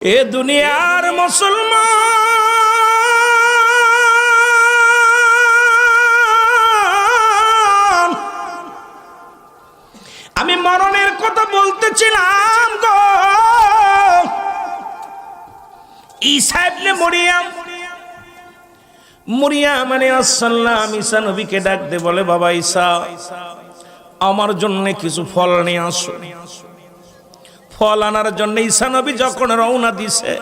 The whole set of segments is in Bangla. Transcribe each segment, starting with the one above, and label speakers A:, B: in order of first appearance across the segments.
A: এ দুনিয়ার মুসলমান, আমি মরণের কথা বলতেছিলাম গো। ঈসা ইবনে মরিয়াম আলাইহিস সালাম ঈসা নবীকে ডাক দিয়ে বলে, বাবা ঈসা, আমার জন্য কিছু ফল নিয়ে আসো। ফল আনার জন্য ঈসা নবী যখন রওনা দিছে,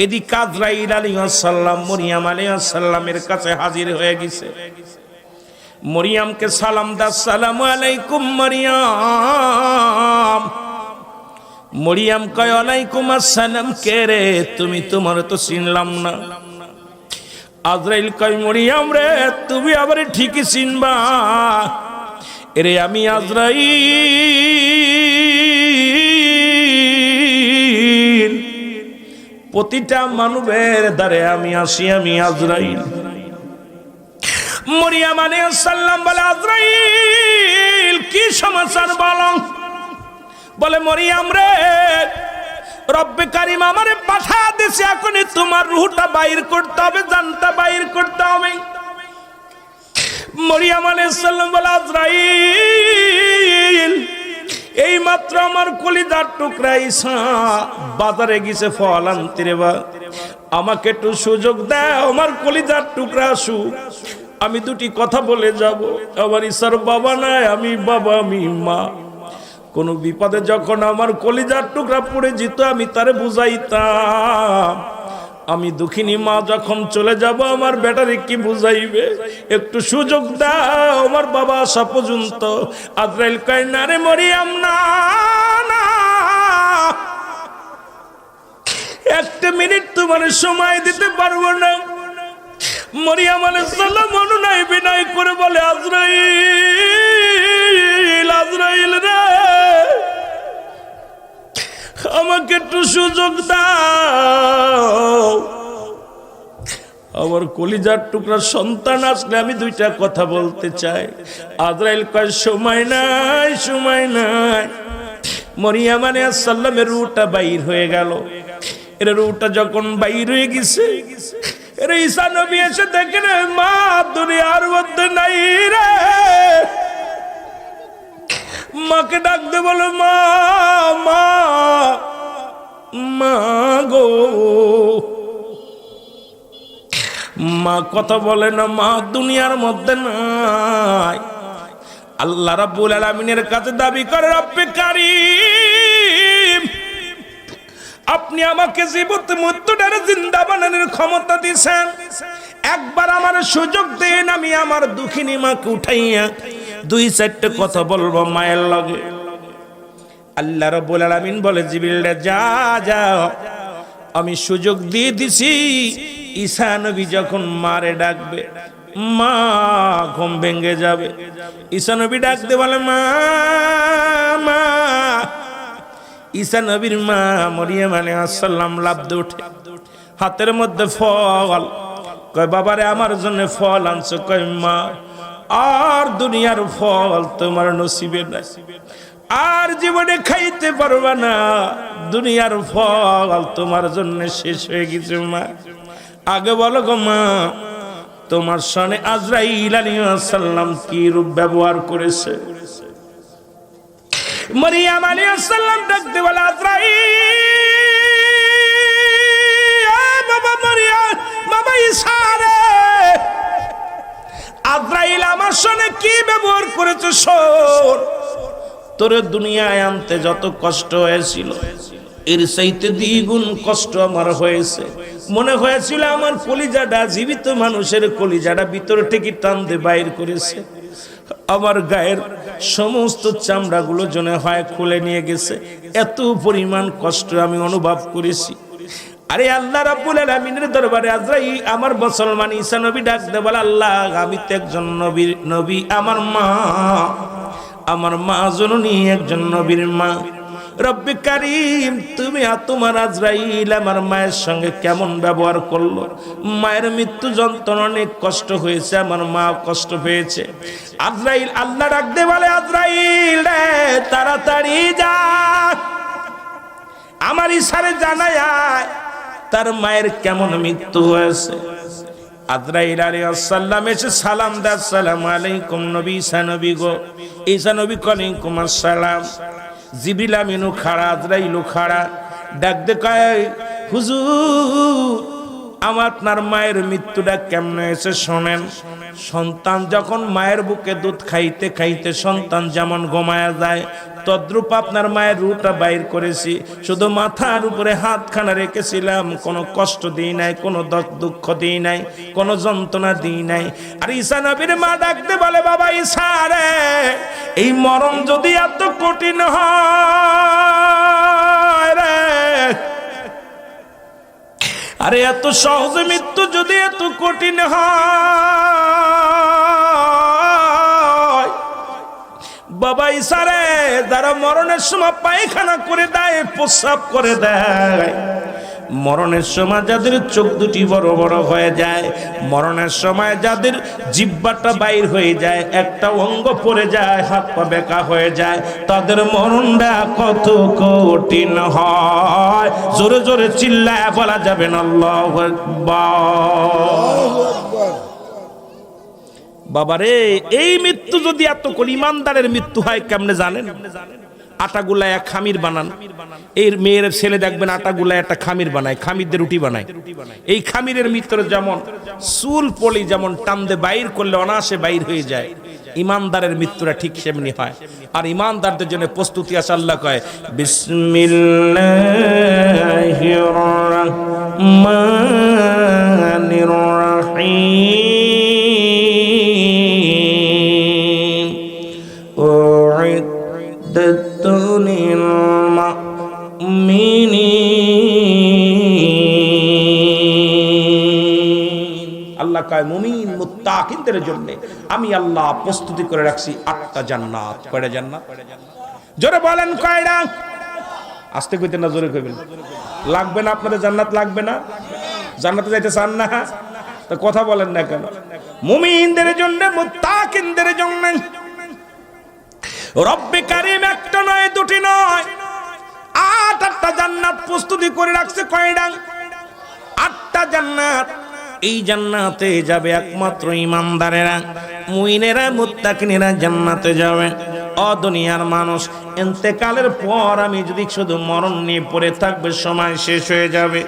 A: এদিকে আজরাইল আলাইহিস সালাম মরিয়াম আলাইহিস সালামের কাছে হাজির হয়ে গেছে। মরিয়ামকে সালাম দা, আসসালামু আলাইকুম মরিয়াম। মরিয়াম কয়, ওয়ালাইকুম আসসালাম। কে রে তুমি? তোমার তো চিনলাম না। আজরাইল কয়, মরিয়াম রে, তুমি আবার ঠিকই চিনবা। এরে আমি আজরাইল, প্রতিটা মানবের দ্বারে আমি আসি, আমি আজরাইল। মরিয়াম আলাইহিস সালাম বলে, আজরাইল কি সমাচার বলো? বলে, মরিয়াম রে, রব্বে কারিম আমারে পাঠা দিয়েছে, এখনই তোমার রূহটা বাইর করতে হবে, জানটা বাইর করতে হবে। মরিয়াম আলাইহিস সালাম বলে, আজরাইল, এই মাত্র আমার কলিজার টুকরা ঈসা বাজারে গেছে ফল আনতে রে বা, আমাকে একটু সুযোগ দাও, আমার কলিজার টুকরা আসুক, আমি দুটি কথা বলে যাব। আমার ঈসার বাবা নাই, আমি বাবা, আমি মা। কোন বিপদে যখন আমার কলিজার টুকরা পড়ে যেত, আমি তারে বুঝাইতাম। আমি দুঃখিনী মা যখন চলে যাব, আমার বেটারে কি বুঝাইবে? একটু সুযোগ দাও আমার বাবা আসা পর্যন্ত। আজরাইল কয়, না রে মরিয়াম, না না, একটা মিনিট তোমার সময় দিতে পারবো না। মরিয়াম আলাইহিস সালাম অনুনয় বিনয় করে বলে, আজরাইল, আজরাইল রে, আমাকে একটু সুযোগ দাও। আমার কলিজার টুকরা সন্তান আসলে আমি দুইটা কথা বলতে চাই। আজরাইল কয়, সময় নাই, সময় নাই। মরিয়াম আলাইহিস সালামের রূহটা বাইর হয়ে গেল। এর রূহটা যখন বাইর হয়ে গেছে, এর ঈসা নবী এসে দেখেন মা দুনিয়ার মধ্যে নাই রে। মাকে ডাক দে, বলে, মা, মা, মা গো। মা কথা বলে না, মা দুনিয়ার মধ্যে নাই। আল্লাহ রাব্বুল আলামিনের কাছে দাবি করে, রব্বে কারীম, আপনি আমাকে জীবত মৃত্যুটারে জিন্দা বানানোর ক্ষমতা দিয়েছেন, একবার আমার সুযোগ দেন, আমি আমার দুঃখিনী মাকে উঠাইয়া দুই চারটে কথা বলবো মায়ের লগে। আল্লাহ রাব্বুল আলামিন বলে, জিবরিল যা যাও, আমি সুযোগ দিয়ে দিছি। ঈসা নবী যখন মারে ডাকবে, মা ঘুম ভেঙে যাবে। ঈসা নবী ডাকতে বলে, মা, মা। ঈসা নবীর মা মরিয়ম আলাইহিস সালাম লাফতে ওঠে, হাতের মধ্যে ফল। কয়, বাবারে আমার জন্য ফল আনছো? কয়, মা, আর দুনিয়ার ফল তোমার নসিবে নাই, আর জীবনে খাইতে পারবা না, দুনিয়ার ফল তোমার জন্য শেষ হয়ে গেছে। মা, আগে বলো গো মা, তোমার সনে আজরাইল আলাইহিস সালাম কি রূপ ব্যবহার করেছে? মরিয়ম আলাইহিস সালাম ডাকতে বলে, আজরাইল, বাবা মরিয়ম, বাবা ঈসা রে, আজরাইল আমার সনে কি ব্যবহার করেছে শোন। তোরে দুনিয়ায় আনতে যত কষ্ট হয়েছিল, এর চাইতে দ্বিগুণ কষ্ট আমার হয়েছে। মনে হয়েছিল আমার কলিজাটা, জীবিত মানুষের কলিজাটা ভিতর থেকে টান দিয়ে বাইর করেছে। আমার গায়ের সমস্ত চামড়াগুলো জনে হয় খুলে নিয়ে গেছে। এত পরিমাণ কষ্ট আমি অনুভব করেছি। আরে আল্লাহ রাব্বুল আলামিনের দরবারে আজরাইল, আমার মুসলমান ঈসা নবী ডাক দে বলে, আল্লাহ, আমি তো একজন নবী, আমার মা জননী একজন নবীর মা। রব্বে কারীম, তুমি তোমার আজরাইল আমার মায়ের সঙ্গে কেমন ব্যবহার করলো? মায়ের মৃত্যু যন্ত্রণা, অনেক কষ্ট হয়েছে, আমার মা কষ্ট পেয়েছে। আজরাইল, আল্লাহ ডাক দে বলে, আজরাইল রে, তাড়াতাড়ি যা, আমার ইশারে জানায় তার মায়ের কেমন মৃত্যু হয়েছে। আজরাইল আলাইহিস সালাম এসে সালাম দেয়, আসসালামু আলাইকুম নবী, ঈসা নবী গো। ঈসা নবী ওয়ালাইকুম আসসালাম। জিবরিল আমিনও খাড়া, আজরাইলও খাড়া, ডাক দে কয় হুজুর আমার আপনার মায়ের মৃত্যুটা কেমনে হয়েছে শোনেন। সন্তান যখন মায়ের বুকে দুধ খাইতে খাইতে সন্তান যেমন ঘুমায়া যায়, তদ্রূপ আপনার মায়ের রুটা বাইর করেছি, শুধু মাথার উপরে হাতখানা রেখেছিলাম, কোনো কষ্ট দিই নাই, কোনো দুঃখ দিই নাই, কোনো যন্ত্রণা দিই নাই। আর ঈসা নবীর মা ডাকতে বলে, বাবা ঈসা রে, এই মরণ যদি এত কঠিন হয় রে, আরে এত সহজে মৃত্যু যদি এত কঠিন হয়, বাবা ঈসা রে, যারা মরণের সময় পায়খানা করে দেয়, প্রস্রাব করে দেয়, মরণের সময় যাদের চোখ দুটি বড় বড় হয়ে যায়, মরণের সময় যাদের জিহ্বাটা বাইর হয়ে যায়, একটা অঙ্গ পড়ে যায়, হাত পা বেঁকা হয়ে যায়, তাদের মরণটা কত কঠিন হয়। জোরে জোরে চিল্লায় বলা যাবে না আল্লাহু আকবার। বাবারে, এই মৃত্যু যদি এত করে ইমানদারের মৃত্যু হয় কেমনে জানেন? আটা গুলায় খামির বানান, এই মেয়ের ছেলে দেখবেন আটা গুলায় একটা খামির বানায়, খামিরদের রুটি বানায়। এই খামিরের ভিতরে যেমন চুল পলি যেমন টানদে বাইর করলে অনায়াসে বাইর হয়ে যায়, ইমানদারের মৃত্যুটা ঠিক সেমনি হয়। আর ইমানদারদের জন্য প্রস্তুতি আছে। আল্লাহ কয় বিসমিল্লাহির রাহমানির রাহিম উইদ্দাত লিল মুমিনিন। আল্লাহ কয় মুমিন মুত্তাকিনদের জন্য আমি আল্লাহ প্রস্তুতি করে রাখছি 8টা জান্নাত। কয়টা জান্নাত? জোরে বলেন কয়টা? আস্তে কইতে না, জোরে কইবেন। লাগবে না আপনাদের জান্নাত? লাগবে না? জান্নাতে যাইতে চান না? তো কথা বলেন না কেন? মুমিনদের জন্য, মুত্তাকিনদের জন্য রব্বে কারীম একটা নয়, দুটি নয়, 8টা জান্নাত প্রস্তুতি করে রাখছে। কয়টা? 8টা জান্নাত। এই জান্নাতে যাবে একমাত্র ইমানদারেরা, মুমিনেরা, মুত্তাকিনেরা জান্নাতে যাবে। ও দুনিয়ার মানুষ, ইন্তেকালের পর আমি যদি শুধু মরণ নিয়ে পড়ে থাকবে, সময় শেষ হয়ে যাবে।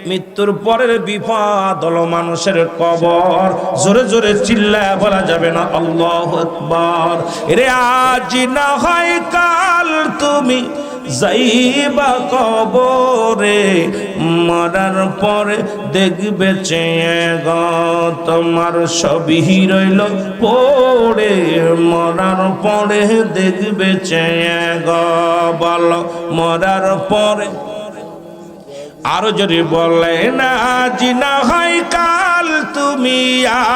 A: মৃত্যুর পরের বিপদ হলো মানুষের কবর। জোরে জোরে চিল্লায় বলা যাবে না আল্লাহু আকবার। এরে আজ না হয় কাল তুমি যাইবা কবরে, মরার পরে দেখবে চেয়ে গো তোমার সবই রইল পড়ে, মরার পরে দেখবে চেয়ে গো। বলো মরার পরে, আরো যদি বলে না আজ না হয় কাল তুমি,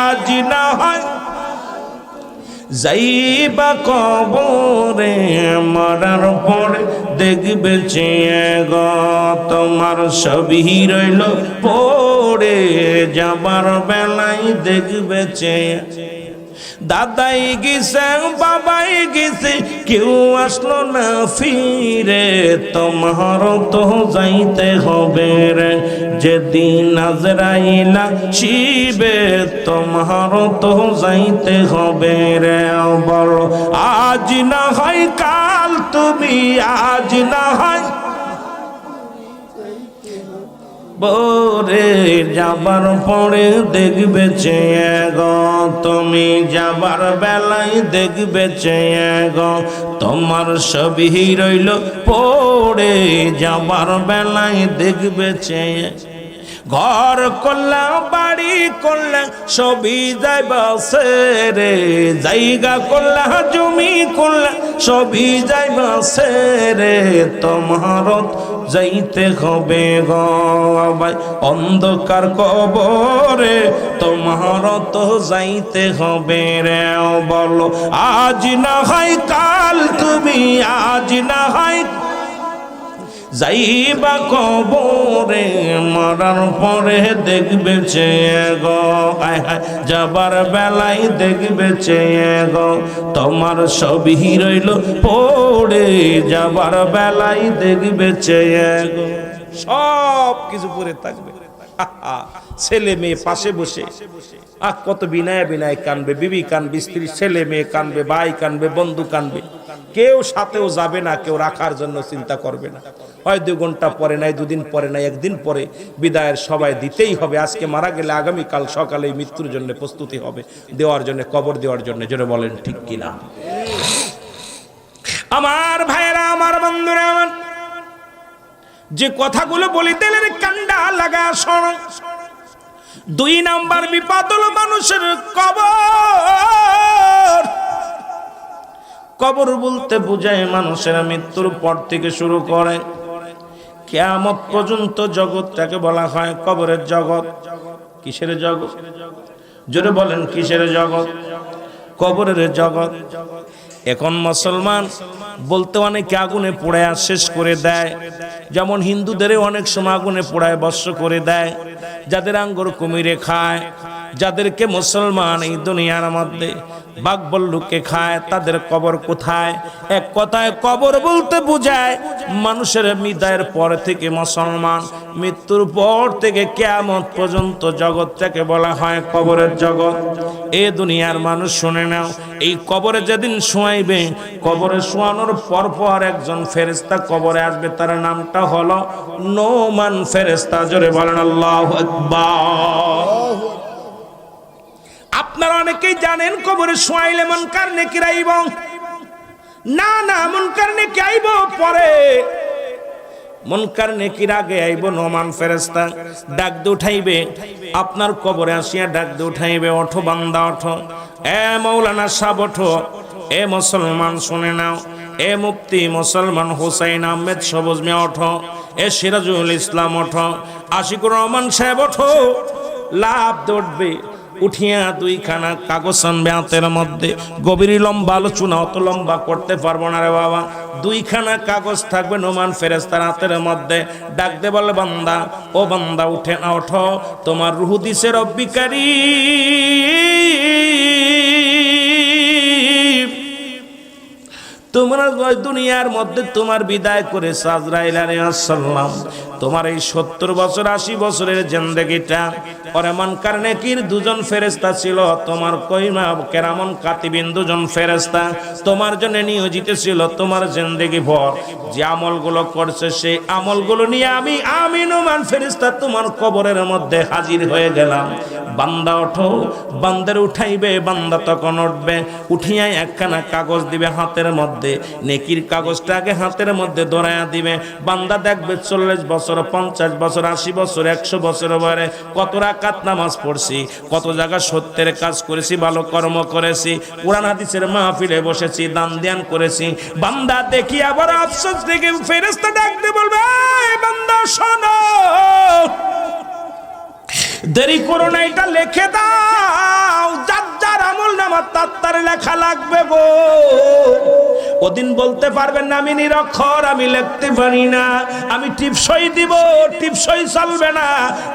A: আজ না হয় যাইবা কবরে, মরার পরে দেখবে চেয়ে গো তোমার সবই রইল পড়ে, যাবার বেলায় দেখবে চেয়ে। দাদাই গেছে, বাবাই গেছে, কেউ আসলো না ফিরে, তোমার তো যাইতে হবে রে যেদিন আজরাইলা শিবে, তোমার তো যাইতে হবে রে। বলো আজ না হয় কাল তুমি, আজ না হয় বরে, যাবার পরে দেখবে চেয়ে গো তুমি, যাবার বেলায় দেখবে চেয়ে গো তোমার সবই রইল পড়ে, যাবার বেলায় দেখবে চেয়ে। ঘর করলাম, বাড়ি করলাম, সবই যাইবা রে, জায়গা করলাম, জমি করলাম, সবই যাইবা রে, তোমার যাইতে হবে গো ভাই অন্ধকার কবরে, তোমার তো যাইতে হবে রে। বলো আজ না হয় কাল তুমি, আজ না হয় যাইবা কবরে মরার পরে দেখবে চেয়ে গো, আয় হায় যাবার বেলায় দেখবে চেয়ে গো, তোমার সবই রইল পড়ে যাবার বেলায় দেখবে চেয়ে গো। সব কিছু পড়ে থাকবে, ছেলে মেয়ে পাশে বসে কত বিনায় বিনায় কানবে, বিবি কানবে, স্ত্রী ছেলে মেয়ে কানবে, ভাই কানবে, বন্ধু কানবে, কেউ সাথেও যাবে না, কেউ রাখার জন্য চিন্তা করবে না। হয় 2 ঘন্টা পরে নাই, 2 দিন পরে নাই, 1 দিন পরে বিদায়ের সবাই দিতেই হবে। আজকে মারা গেলে আগামীকাল সকালে মৃত্যুর জন্য প্রস্তুতি হবে, দেওয়ার জন্য, কবর দেওয়ার জন্য। জোরে বলেন ঠিক কিনা? আমার ভাইয়েরা, আমার বন্ধুরা, আমার যে কথাগুলো বলি দিলের কান্ডা লাগা শোনো। 2 নাম্বার বিপদ হলো মানুষের কবর। কবর বলতে বোঝায় মানুষের মৃত্যুর পর থেকে শুরু করে কিয়ামত পর্যন্ত জগৎটাকে বলা হয় কবরের জগৎ। কিসের জগৎ? জোরে বলেন কিসের জগৎ? কবরের জগৎ। এখন মুসলমান বলতে অনেকে আগুনে পোড়ায় শেষ করে দেয়, যেমন হিন্দুদের অনেক সময় আগুনে পোড়ায় বর্ষ করে দেয়। যাদের আঙ্গুর কুমিরে খায়, যাদেরকে মুসলমান এই দুনিয়ার মধ্যে বাঘ ভাল্লুকে খায়, তাদের কবর কোথায়? এক কথায় কবর বলতে বোঝায় মানুষের বিদায়ের পর থেকে মুসলমান মৃত্যুর পর থেকে কিয়ামত পর্যন্ত জগৎটাকে বলা হয় কবরের জগৎ। এই দুনিয়ার মানুষ শুনে নাও, এই কবরে যেদিন শোয়াইবে, কবরে শোয়ানোর পর একজন ফেরেশতা কবরে আসবে, তার নামটা হলো নোমান ফেরেশতা। জোরে বলেন আল্লাহু আকবার। আপনারা অনেকেই জানেন কবরে শোয়াইলে মুনকার নেকির আইব। না না, মুনকার নেকি আইব পরে, মুনকার নেকির আগে আইব নোমান ফেরেশতা। ডাক দিয়ে উঠাইবে, আপনার কবরে আসিয়া ডাক দিয়ে উঠাইবে, ওঠো বান্দা ওঠো, এ মাওলানা সাহেব ওঠো, এ মুসলমান শুনে নাও, এ মুফতি মুসলমান হুসাইন আহমেদ সবুজ মিয়া ওঠো, এ সিরাজুল ইসলাম ওঠো, আশিকুর রহমান সাহেব ওঠো। লাভ দৌড়বে, উঠিয়া 2খানা কাগজ আনবে হাতের মধ্যে। গভীর লম্বা আলোচনা অত লম্বা করতে পারবো না রে বাবা। 2খানা কাগজ থাকবে নোমান ফেরেশতার হাতের মধ্যে। ডাক দে বলে, বান্দা ও বান্দা উঠে না, ওঠো, তোমার রূহ দিছে রব্বি কারীম। তোমরা দুনিয়ার মধ্যে তোমার বিদায় করে আজরাইল আলাইহিস সালাম তোমার এই 70 বছর 80 বছরের জিন্দেগিটা পরে মুনকার নেকির 2জন ফেরেশতা ছিল, তোমার কইমা কেরামন কাতিবিন 2জন ফেরেশতা তোমার জন্য নিয়োজিত ছিল। তোমার জিন্দেগি ভর যে আমলগুলো করছে, সেই আমলগুলো নিয়ে আমি নোমান ফেরেশতা তোমার কবরের মধ্যে হাজির হয়ে গেলাম। বান্দা ওঠো, বান্দার উঠাইবে, বান্দা তখন উঠবে, উঠিয়া 1খানা কাগজ দিবে হাতের মধ্যে। নেকির কাগজটা আগে হাতের মধ্যে ধরায়া দিবে। বান্দা দেখবে 40 বছর, 50 বছর, 80 বছর, 100 বছর পরে কত রাকাত নামাজ পড়ছি, কত জায়গা সত্যের কাজ করেছি, ভালো কর্ম করেছি, কোরআন হাদিসের মাহফিলে বসেছি, দান ধ্যান করেছি। বান্দা দেখি আবার আফসোস থেকে ফেরেশতা ডাকতে বলবে, বান্দা শোনো, দেরি করো না, এটা লিখে দাও, যার যার আমল নামা তার লেখা লাগবে গো। ওদিন বলতে পারবেন না আমি নিরক্ষর, আমি লিখতে পারি না, আমি টিপসই দিব, টিপসই চলবে না।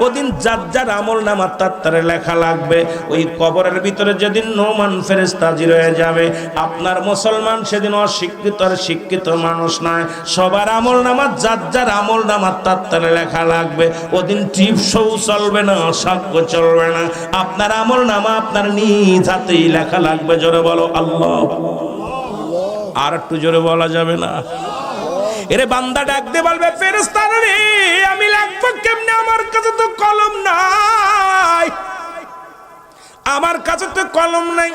A: ওদিন যার যার আমল নামা তার লেখা লাগবে। ওই কবরের ভিতরে যেদিন নোমান ফেরেশতা হাজির হয়ে যাবে, আপনার মুসলমান সেদিন অশিক্ষিত আর শিক্ষিত মানুষ নয়, সবার আমল নামা যার যার আমল নামা তার লেখা লাগবে। ওদিন টিপসও চলবে না, সাক্ষ্য চলবে না, আপনার আমল নামা আপনার নিজ হাতেই লেখা লাগবে। জোরে বলো আল্লাহ। আর একটু জোরে বলা যাবে না? এরে বান্দা ডাক দে বলবে, ফেরেশতা রে আমি লিখব কেমনে, আমার কাছে তো কলম নাই, আমার কাছে তো কলম নাই।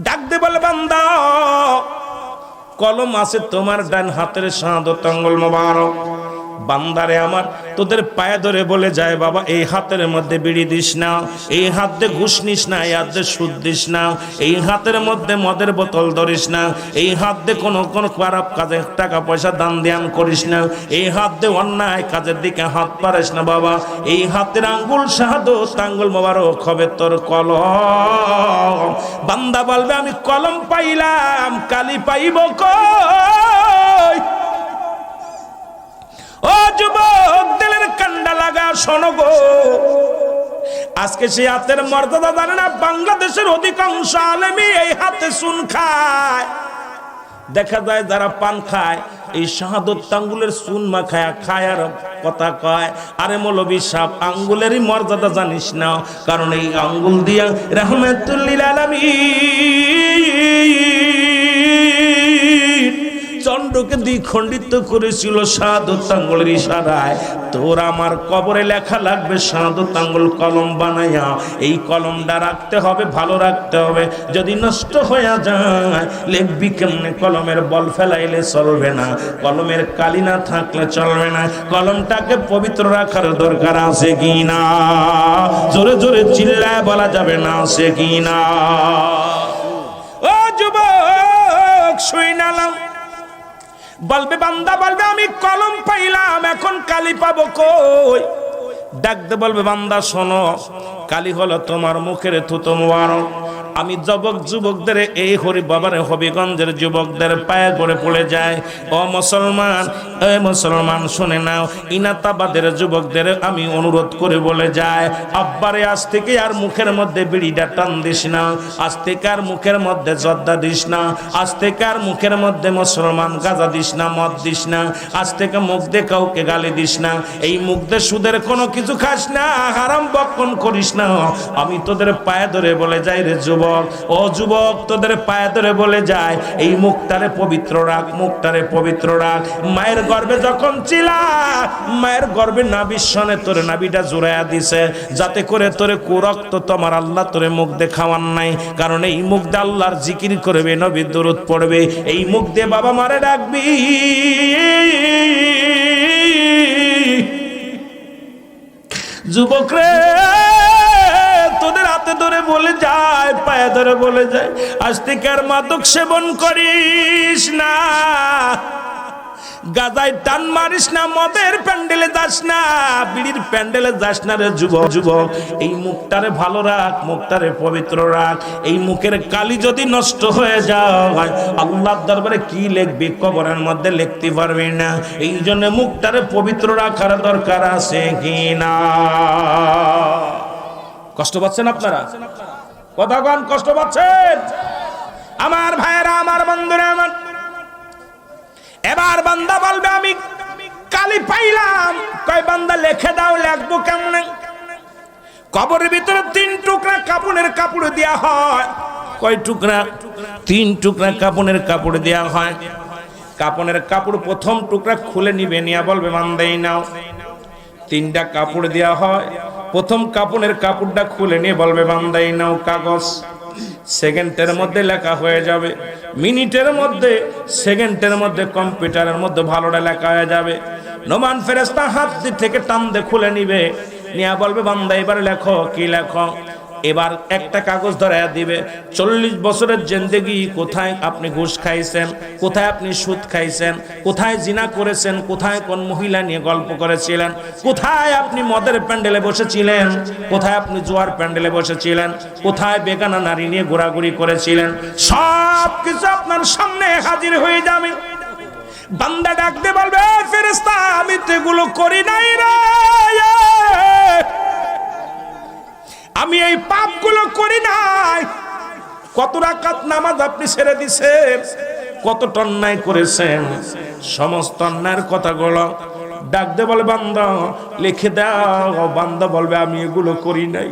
A: ডাক দে বলে, বান্দা কলম আছে তোমার ডান হাতের শাহাদত আঙ্গুল মোবারক। বান্দারে আমার তোদের পায়ে ধরে বলে যায়, বাবা এই হাতের মধ্যে বিড়ি দিস না, এই হাত দিয়ে ঘুষ নিস না, এই হাত দিয়ে সুদ দিস না, এই হাতের মধ্যে মদের বোতল ধরিস না, এই হাত দিয়ে কোনো খারাপ কাজে টাকা পয়সা দান ধ্যান করিস না, এই হাত দিয়ে অন্যায় কাজের দিকে হাত পারিস না। বাবা এই হাতের আঙ্গুল শাহাদত আঙ্গুল মোবারক হবে তোর কলম। বান্দা বলবে, আমি কলম পাইলাম, কালি পাইব কই? ও যুবক দিলের কান্ডা লাগা শোনো গো, আজকে সেই হাতের মর্যাদা জানে না। বাংলাদেশের অধিকাংশ আলেমী এই হাতে চুন খায়। দেখা যায় যারা পান খায় এই শাহাদত আঙ্গুলের চুন মাখায় খায় আর কথা কয়, আরে মৌলবী সাহেব আঙ্গুলেরই মর্যাদা জানিস না, কারণ এই আঙ্গুল দিয়া রাহমাতুল লিল আলামিন চন্দ্রকে দ্বিখণ্ডিত করেছিল শাহাদত আঙ্গুলের ইশারায়। তোর আমার কবরে লেখা লাগবে শাহাদত আঙ্গুল কলম বানাইয়া। এই কলমটা রাখতে হবে, ভালো রাখতে হবে। যদি নষ্ট হয়ে যায় লিখবি কেমনে? কলমের বল ফেলাইলে চলবে না, কলমের কালি না থাকলে চলবে না। কলমটাকে পবিত্র রাখার দরকার আছে কি না? জোরে জোরে চিল্লায় বলা যাবে না, আছে কি না? ও যুবক শুইনালাম, বলবে বান্দা, বলবে আমি কলম পাইলাম, এখন কালি পাবো কই? ডাকতে বলবে বান্দা শোনো, কালি হলো তোমার মুখের থুতো মোবারক। আমি যুবকদের এই হরি বাবার হবিগঞ্জের যুবকদের পায়ে গড়ে পড়ে যায়। ও মুসলমান, এ মুসলমান শুনে নাও, ইনাতাবাদের যুবকদের আমি অনুরোধ করে বলে যায়, আব্বারে আজ থেকে আর মুখের মধ্যে বিড়িটা টান দিস না, আজ থেকে আর মুখের মধ্যে জর্দা দিস না, আজ থেকে আর মুখের মধ্যে মুসলমান গাঁজা দিস না, মদ দিস না, আজ থেকে মুখ দিয়ে কাউকে গালি দিস না, এই মুখ দিয়ে সুদের কোনো কিছু খাস না, হারাম বক্ষণ করিস না। আমি তোদের পায়ে ধরে বলে যাই রে যুবক, ও যুবক, তোদের পায়ে ধরে বলে যায় এই মুখটারে পবিত্র রাখ, মুখটারে পবিত্র রাখ। মায়ের গর্ভে যখন ছিলা, মায়ের গর্ভে নাভির সনে তোরে নাভিটা জোড়াইয়া দিছে, যাতে করে তোরে কুরক্ত তোমার আল্লাহ তোরে মুখ দিয়ে খাওয়ান নাই। কারণ এই মুখ দিয়ে আল্লাহর জিকির করবে, নবীর দরুদ পড়বে, এই মুখ দিয়ে বাবা মারে ডাকবি। যুবক রে, তোদের হাতে ধরে বলে যায়, পায়ে ধরে বলে যায়, আজ থেকে আর মাদক সেবন করিস না, গাজায় টান মারিস না, মদের প্যান্ডেলে যাস না, বিড়ির প্যান্ডেলে যাস না রে যুবক। যুবক এই মুখটারে ভালো রাখ, মুখটারে পবিত্র রাখ। এই মুখের কালি যদি নষ্ট হয়ে যায় আল্লাহর দরবারে কি লিখবি? কবরের মধ্যে লিখতে পারবি না। এই জন্য মুখটারে পবিত্র রাখার দরকার আছে কি না? কষ্ট পাচ্ছেন আপনারা? কথা কন, কষ্ট পাচ্ছেন? আমার ভাইয়েরা, আমার বন্ধুরা, আমার এবার বান্দা বলবে আমি কালি পাইলাম। কয় বান্দা লিখে দাও, লিখবো কেমনে? কবরের ভিতরে 3 টুকরা কাপড়ের কাপড় দেয়া হয়। কয় টুকরা? 3 টুকরা কাপড়ের কাপড় দেয়া হয়। কাপড়ের কাপড় প্রথম টুকরা খুলে নিবে, নিয়া বলবে বান্দাই নাও। 3টা কাপড় দেয়া হয়। প্রথম কাপড়ের কাপড়টা খুলে নিয়ে বলবে বান্দাই নাও কাগজ। সেকেন্ডের মধ্যে লেখা হয়ে যাবে, মিনিটের মধ্যে, সেকেন্ডের মধ্যে কম্পিউটারের মধ্যে ভালোটা লেখা হয়ে যাবে। নোমান ফেরেশতা হাত থেকে টান দিয়ে খুলে নিবে, নিয়ে বলবে বান্দা এবার লেখো। কি লেখো? এবার একটা কাগজ ধরাইয়া দিবে। 40 বছরের জিন্দেগি কোথায় আপনি ঘুষ খাইছেন, কোথায় আপনি সুদ খাইছেন, কোথায় জিনা করেছেন, কোথায় কোন মহিলা নিয়ে গল্প করেছিলেন, কোথায় আপনি মদের প্যান্ডেলে বসেছিলেন, কোথায় আপনি জুয়ার প্যান্ডেলে বসেছিলেন, কোথায় বেগানা নারী নিয়ে ঘোরাঘুরি করেছিলেন, সব কিছু আপনার সামনে হাজির হয়ে যাবে। বান্দা ডাকতে বলবে ফেরেশতা আমি তো এগুলো করি নাই রে, আমি এই পাপগুলো করি নাই। কত রাকাত নামাজ আপনি ছেড়ে দিছেন, কত অন্যায় করেছেন, সমস্ত অন্যায়ের কথাগুলো ডাকতে বলে বান্দা লিখে দাও। বান্দা বলবে আমি এগুলো করি নাই,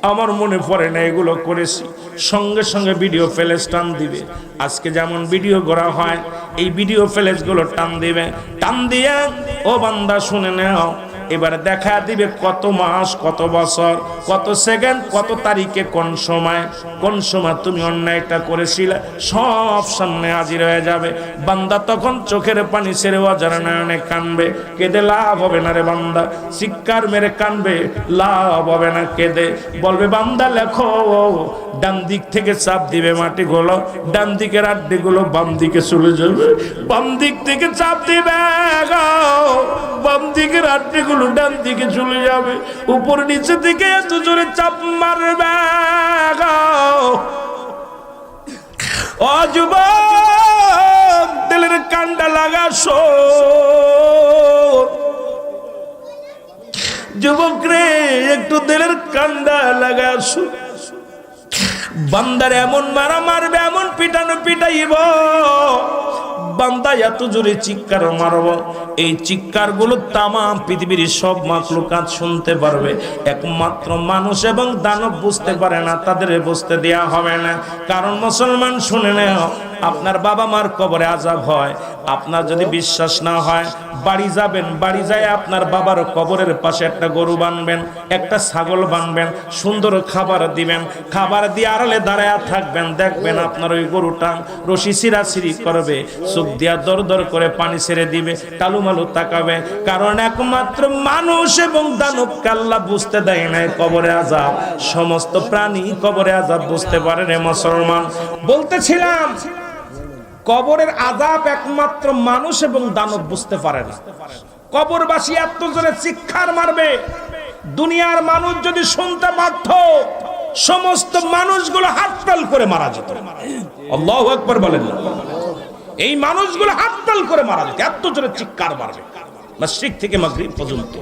A: আমার মনে পড়ে না এগুলো করেছি। সঙ্গে সঙ্গে ভিডিও ফ্ল্যাশ টান দিবে। আজকে যেমন ভিডিও করা হয় এই ভিডিও ফ্ল্যাশগুলো টান দিবে। টান দিয়ে ও বান্দা শুনে নাও, এবার দেখা দিবে কত মাস, কত বছর, কত সেকেন্ড, কত তারিখে, কোন সময় তুমি অন্যায়টা করেছিলে, সব সামনে হাজির হয়ে যাবে। বান্দা তখন চোখের পানি ছেড়ে অজানা নয়নে কানবে। কেঁদে লাভ হবে না রে বান্দা, চিৎকার মেরে কানবে, লাভ হবে না কেঁদে। বলবে বান্দা লেখো। ডান দিক থেকে চাপ দিবে মাটিগুলো, ডান দিকের আড্ডিগুলো বাম দিকে চলে যাবে। বাম দিক থেকে চাপ দিবে, বাম দিকের আড্ডিগুলো ডান দিকে চলে যাবে। উপর নিচে দিকে এত জোরে চাপ মারবে। ও যুবক দিলের কান্ডা লাগা শোন, যুবক রে, একটু দিলের কান্দা লাগা আসু। বান্দার এমন মারা মারবে, এমন পিটানো পিটাইব, বান্দা এত জোরে চিৎকার মারব, এই চিৎকার গুলো তামাম পৃথিবীর সব মাখলুকাত শুনতে পারবে, একমাত্র মানুষ এবং দানব বুঝতে পারে না, তাদের বুঝতে দেয়া হবে না। কারণ মুসলমান শুনে নাও, আপনার বাবা মার কবরে আযাব হয়। আপনার যদি বিশ্বাস না হয়, বাড়ি যাবেন, বাড়ি যায় আপনার বাবার কবরের পাশে একটা গরু বানবেন, একটা ছাগল বানবেন, সুন্দর খাবার দিবেন, খাবার দিয়ে আড়ালে দাঁড়ায় থাকবেন, দেখবেন আপনার ওই গরুটা রশি ছিঁড়াছিঁড়ি করবে, চোখ দিয়া দর দর করে পানি ছেড়ে দিবে, টালুমালু তাকাবে। কারণ একমাত্র মানুষ এবং দানবকে আল্লাহ বুঝতে দেয় নাই কবরে আযাব। সমস্ত প্রাণী কবরে আযাব বুঝতে পারে রে মুসলমান। বলতেছিলাম, কবরের আযাব একমাত্র মানুষ এবং দানব বুঝতে পারে না। কবরবাসী এত জোরে চিৎকার মারবে, দুনিয়ার মানুষ যদি শুনতে পারত, সমস্ত মানুষগুলো হাততাল করে মারা যেত। আল্লাহু আকবার বলেন। এই মানুষগুলো হাততাল করে মারা যেত, এত জোরে চিৎকার মারবে মাশরিক থেকে মাগরিব পর্যন্ত।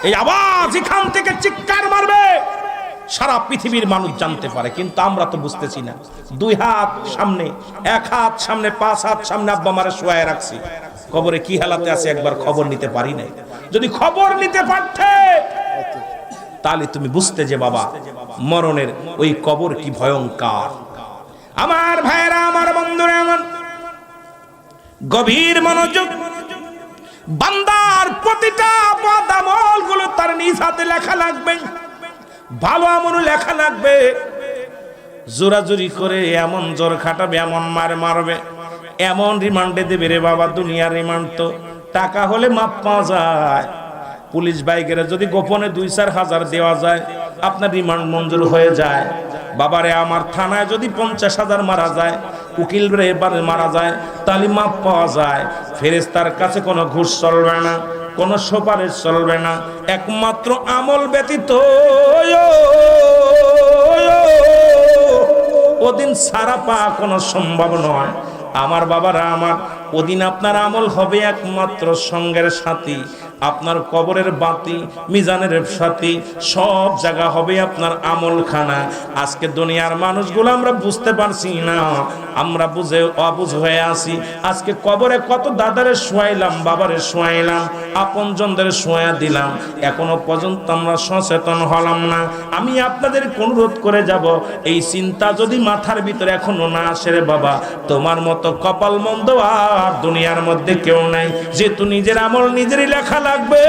A: এই আওয়াজ এখান থেকে চিৎকার মারবে, সারা পৃথিবীর মানুষ জানতে পারে, কিন্তু আমরা তো বুঝতেছি না। 2 হাত সামনে, 1 হাত সামনে, 5 হাত সামনে আব্বা মারে শোয়ায় রাখছি, কবরে কি হালাতে আছে একবার খবর নিতে পারি নাই। যদি খবর নিতে পারতে, তাহলে তুমি বুঝতে যে বাবা মরণের ওই কবর কি ভয়ঙ্কর। আমার ভাইরা, আমার বন্ধুরা, আমার গভীর মনোযোগ। বান্দার প্রতিটা বদ আমল গুলো তার নিজ হাতে লেখা লাগবে, ভালো আমল লেখা লাগবে। জোরাজুরি করে এমন জোর খাটাবে, এমন মার মারবে, এমন রিমান্ডে দেবে রে বাবা। দুনিয়ার রিমান্ড তো টাকা হলে মাপ পাওয়া যায়। পুলিশ বাইকের যদি গোপনে 2-4 হাজার দেওয়া যায়, আপনার রিমান্ড মঞ্জুর হয়ে যায়। বাবারে আমার থানায় যদি 50,000 মারা যায়, উকিল রে এবারে মারা যায়, তাহলে মাপ পাওয়া যায়। ফেরেশতার কাছে কোনো ঘুষ চলবে না, কোনো সুপারিশ চলবে না, একমাত্র আমল ব্যতীত ওদিন ছাড়া পাওয়া কোনো সম্ভব নয়। আমার বাবারা আমার, ওদিন আপনার আমল হবে একমাত্র সঙ্গের সাথী, আপনার কবরের বাতি, মিজানের সাথী, সব জায়গা হবে আপনার আমলখানা। আজকে দুনিয়ার মানুষগুলো আমরা বুঝতে পারছি না, আমরা বুঝে অবুঝ হয়ে আছি। আজকে কবরে কত দাদারে শোয়াইলাম, বাবারে শোয়াইলাম, আপনজনদের শোয়া দিলাম, এখনো পর্যন্ত আমরা সচেতন হলাম না। আমি আপনাদের অনুরোধ করে যাব, এই চিন্তা যদি মাথার ভিতরে এখনো না আসে রে বাবা, তোমার মতো কপাল মন্দ আর দুনিয়ার মধ্যে কেউ নাই। যেহেতু নিজের আমল নিজেরই লেখা লাগবে,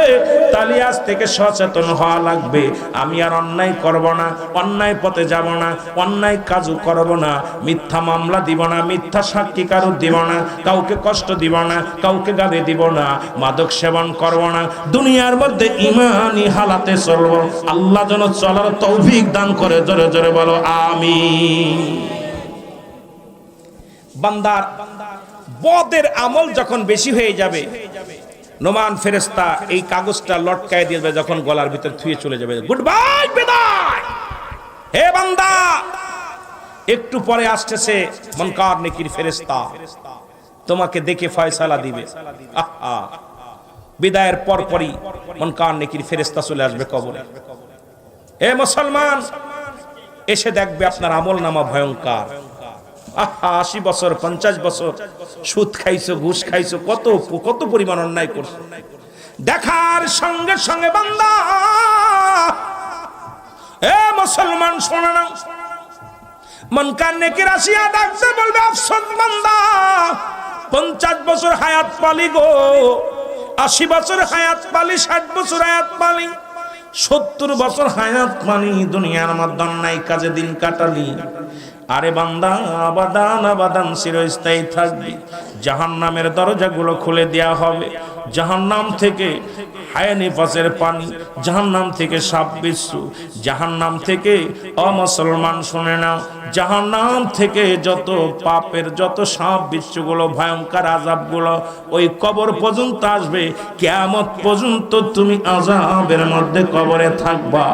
A: তাহলে আজ থেকে সচেতন হওয়া লাগবে। আমি আর অন্যায় করব না, অন্যায় পথে যাব না, অন্যায় কাজও করব না, মিথ্যা মামলা দিব না, মিথ্যা সাক্ষী কারো দিব না, কাউকে কষ্ট দিব না, কাউকে গালি দিব না, মাদক সেবন করব না, দুনিয়ার মধ্যে ঈমানি হালাতে চলব। আল্লাহ যেন চলার তৌফিক দান করে। জোরে জোরে বলো আমিন। বান্দার বদের আমল যখন বেশি হয়ে যাবে, নোমান ফেরেশতা এই কাগজটা লটকায় দিয়ে যখন গলার ভিতর থুয়ে চলে যাবে, গুড বাই, বিদায়। হে বান্দা, একটু পরে আসতেছে মুনকার নেকির ফেরেশতা, তোমাকে দেখে ফয়সালা দিবে। আহা, বিদায়ের পরপরই মুনকার নেকির ফেরেশতা চলে আসবে কবরে। হে মুসলমান, এসে দেখবে আপনার আমল নামা ভয়ঙ্কর। 80 বছর 50 বছর সুদ খাইছো, ঘুষ খাইছো, কত কত পরিমাণ অন্যায় করছো। দেখার সঙ্গে সঙ্গে বান্দা, এ মুসলমান শোনো না, মুনকার নেকির আসিয়া ডাকতে বলবে, আফসোস বান্দা, 50 বছর হায়াত পালি গো, 80 বছর হায়াত পালি, 60 বছর হায়াত পালি, 70 বছর হায়াত পালি, দুনিয়ার মধ্যে অন্যায় কাজে দিন কাটালি। আরে বান্দা, আবাদান আবাদান চিরস্থায়ী থাকবি। জাহান্নামের দরজাগুলো খুলে দেয়া হবে, জাহান্নাম থেকে হায়ানি পাশের পানি, জাহান্নাম থেকে সাপ বিচ্ছু, জাহান্নাম থেকে অমুসলমান শুনে নাও, জাহান্নাম থেকে যত পাপের যত সাপ বিচ্ছুগুলো ভয়ঙ্কর আযাবগুলো ওই কবর পর্যন্ত আসবে। কিয়ামত পর্যন্ত তুমি আযাবের মধ্যে কবরে থাকবা।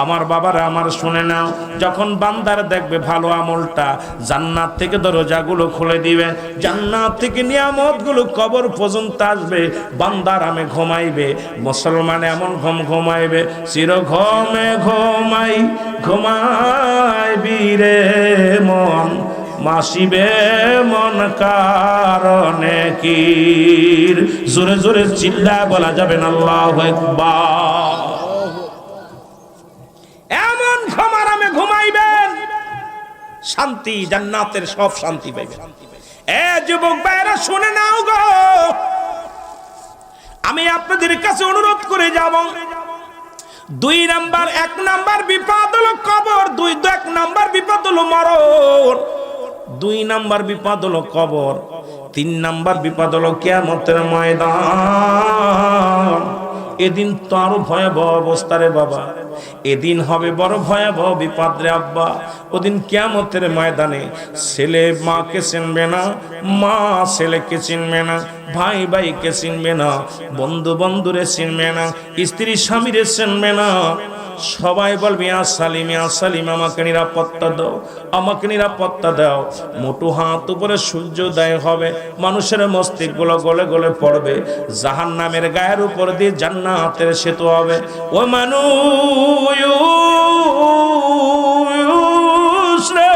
A: আমার বাবারা আমার শুনে নাও, যখন বান্দার দেখবে ভালো আমলটা, জান্নাত থেকে দরজাগুলো খুলে দিবে, জান্নাত থেকে নিয়ামতগুলো কবর পর্যন্ত আসবে, বান্দার আরামে ঘুমাইবে। মুসলমান এমন ঘুমাইবে, চির ঘুমে ঘুমাইবি রে মন, মাসিবে মন কারণে কি। জোরে জোরে চিল্লা বলা যাবে না আল্লাহু আকবার। এমন ঘুমারামে ঘুমাইবেন, শান্তি, জান্নাতের সব শান্তি পাইবেন। এ যুবক ভাইরা শুনে নাও গো, আমি আপনাদের কাছে অনুরোধ করে যাব, 1 নাম্বার বিপদ হলো কবর, 1 নাম্বার বিপদ হলো মরণ, 2 নাম্বার বিপদ হলো কবর, 3 নাম্বার বিপদ হলো কিয়ামতের ময়দান। এদিন তো আরো ভয়াবহ অবস্থা রে বাবা, এদিন হবে বড় ভয়াবহ বিপদ রে আব্বা। ওদিন কিয়ামতের ময়দানে ছেলে মাকে চিনবে না, মা ছেলেকে চিনবে না, ভাই ভাইকে চিনবে না, বন্ধু বন্ধুরে চিনবে না, স্ত্রী স্বামীরে চিনবে না। সবাই বলবে ইয়া সালিম, ইয়া সালিম, আমাকে নিরাপত্তা দাও, আমাকে নিরাপত্তা দাও। মোটু হাত উপরে সূর্যোদয় হবে, মানুষের মস্তিষ্কগুলো গলে গলে পড়বে, জাহান্নামের গায়ের উপর দিয়ে জান্নাতের সেতু হবে। ও মানুষ রে,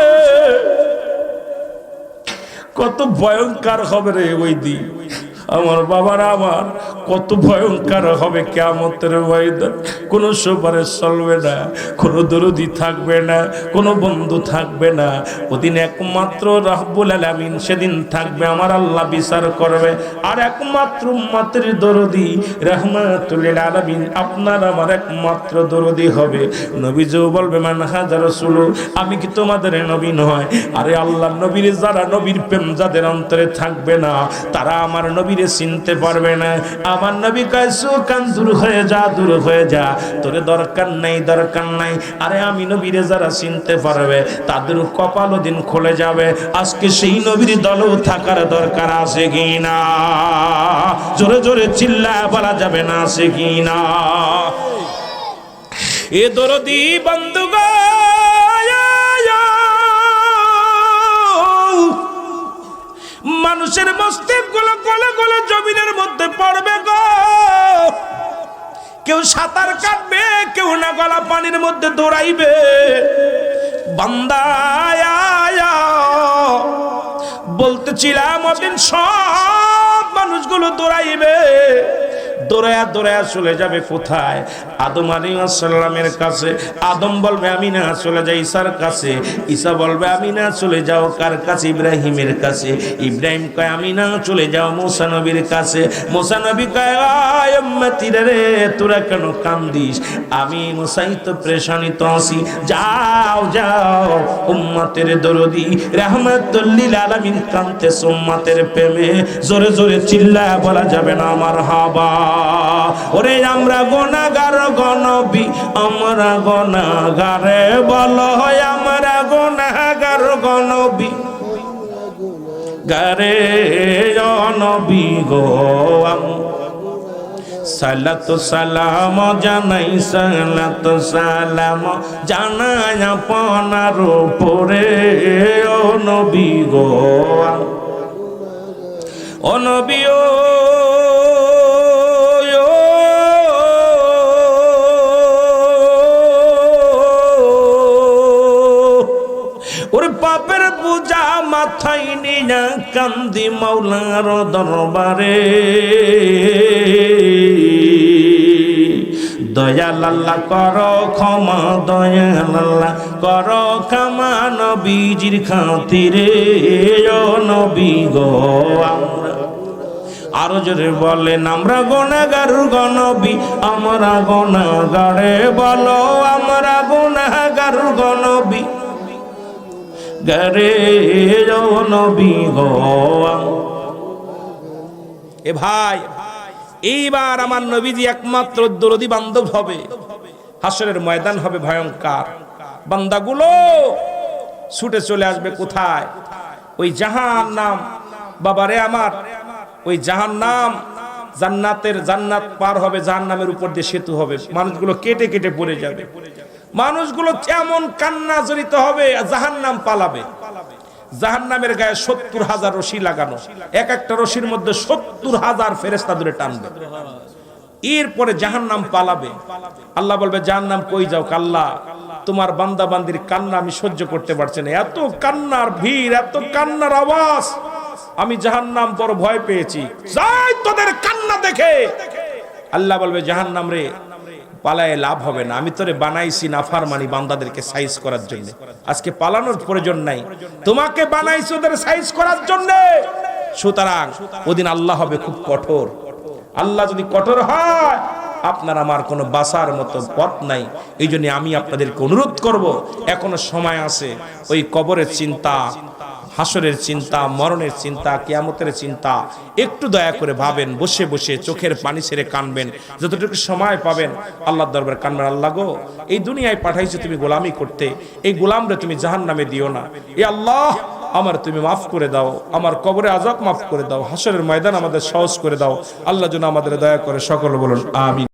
A: কত ভয়ঙ্কর হবে রে ওই দিন। আমার বাবারা আমার, কত ভয়ঙ্কর হবে কিয়ামতের ময়দান। কোনো সুপারিশ চলবে না, কোনো দরদি থাকবে না, কোনো বন্ধু থাকবে না। ওদিন একমাত্র রব্বুল আলামিন সেদিন থাকবে, আমার আল্লাহ বিচার করবে। আর একমাত্র উম্মতের দরদি রাহমাতুল লিল আলামিন আপনার আমার একমাত্র দরদি হবে। নবীজিও বলবে মান হাজা রাসূল, আমি কি তোমাদের নবী নয়? আরে আল্লাহর নবীর যারা নবীর প্রেম যাদের অন্তরে থাকবে না, তারা আমার নবীর চিনতে পারবে না। আমার নবী কয় সুকান দূর হয়ে যা, দূর হয়ে যা, তোরে দরকার নাই, দরকার নাই। আরে আমি নবীরে যারা চিনতে পারবে তাদের কপালও দিন খুলে যাবে। আজকে সেই নবীর দলও থাকার দরকার আছে কিনা? জোরে জোরে চিল্লা বলা যাবে না আছে কিনা? এ দরদি বন্ধুগণ, মানুষের মস্তিষ্ক গুলো গলে গলে জমিনের মধ্যে পড়বে গো। কেউ সাঁতার কাটবে, কেউ না গলা পানির মধ্যে দৌড়াইবে। বান্দা বলতেছিলাম ওদিন সব মানুষগুলো দৌড়াইবে, দৌড়ায়া দৌড়ায়া চলে যাবে কোথায়? আদম আলাইহিস সালামের কাছে। আদম বলবে আমি না চলে যাই ঈসার কাছে। ঈসা বলবে আমি না চলে যাও কার কাছে? ইব্রাহিমের কাছে। ইব্রাহিম কয় আমি না চলে যাও মুসা নবীর কাছে। মুসা নবী কয় আয় উম্মতিরা রে, তোরা কেন কান্দিস? আমি মুসাই তো পেরেশানিত আছি। যাও যাও, উম্মতের দরদি রাহমাতুল লিল আলামিন কান্দেছে উম্মতের প্রেমে। জোরে জোরে চিল্লা বলা যাবে না মারহাবা। ওরে আমরা গুনাহগার গনবী, আমরা গুনাহগারে বলো, আমরা গুনাহগার গনবী গারে নবী গো। সালাতু সালাম জানাই, সালাতু সালাম জানাই আপনার উপরে ও নবী গো, ও নবী ও। ওর পাপের বোঝা মাথায় নিয়া কান্দি মাওলার দরবারে। দয়াল আল্লাহ করো ক্ষমা, দয়াল আল্লাহ করো ক্ষমা, নবীজির খাতিরে ও নবী গো। আমরা আরো জোরে বলেন আমরা গুনাহগার গনবী, আমরা গুনাহগারে বলো, আমরা গুনাহগার গনবী গারে নবী গো। এ ভাই, এইবার আমার নবীজি একমাত্র দরদি বান্ধব হবে। হাসরের ময়দান হবে ভয়ঙ্কর। বান্দাগুলো ছুটে চলে আসবে কোথায়? ওই জাহান্নাম। বাবারে আমার, ওই জাহান্নাম, জান্নাত পার হবে, জাহান্নামের উপর দিয়ে সেতু হবে, মানুষগুলো কেটে কেটে পড়ে যাবে, মানুষগুলো এমন কান্না জড়িত হবে, জাহান্নাম পালাবে। জাহান্নামের গায়ে 70,000 রশি লাগানো, এক একটা রশির মধ্যে 70,000 ফেরেশতা ধরে টানবে। এরপরে জাহান্নাম পালাবে। আল্লাহ বলবে, জাহান্নাম কই যাও? আল্লাহ, তোমার বান্দা বান্দির কান্না আমি সহ্য করতে পারছি না, এত কান্নার ভিড়, এত কান্নার আওয়াজ, আমি জাহান্নাম বড় ভয় পেয়েছি, যাই তোদের কান্না দেখে। আল্লাহ বলবে, জাহান্নাম রে, পালায় লাভ হবে না, আমি তোরে বানাইছি নাফরমানি বান্দাদেরকে সাইজ করার জন্য, আজকে পালানোর প্রয়োজন নাই, তোমাকে বানাইছি ওদের সাইজ করার জন্য। সুতরাং ওদিন আল্লাহ হবে খুব কঠোর। আল্লাহ যদি কঠোর হয়, আপনার আমার কোনো বাঁচার মতো পথ নাই। এই জন্য আমি আপনাদেরকে অনুরোধ করব, এখনো সময় আছে, ওই কবরের চিন্তা, হাসরের চিন্তা, মরণের চিন্তা, কিয়ামতের চিন্তা একটু দয়া করে ভাবেন, বসে বসে চোখের পানি ছেড়ে কানবেন, যতটুকু সময় পাবেন আল্লাহর দরবারে কানবেন। আল্লাহ গো, এই দুনিয়ায় পাঠাইছো তুমি গোলামি করতে, এই গোলামরে তুমি জাহান্নামে দিও না। এ আল্লাহ, আমার তুমি মাফ করে দাও, আমার কবরে আযাব মাফ করে দাও, হাসরের ময়দান আমাদের সহজ করে দাও। আল্লাহ যেন আমাদের দয়া করে, সকল বলুন আমিন।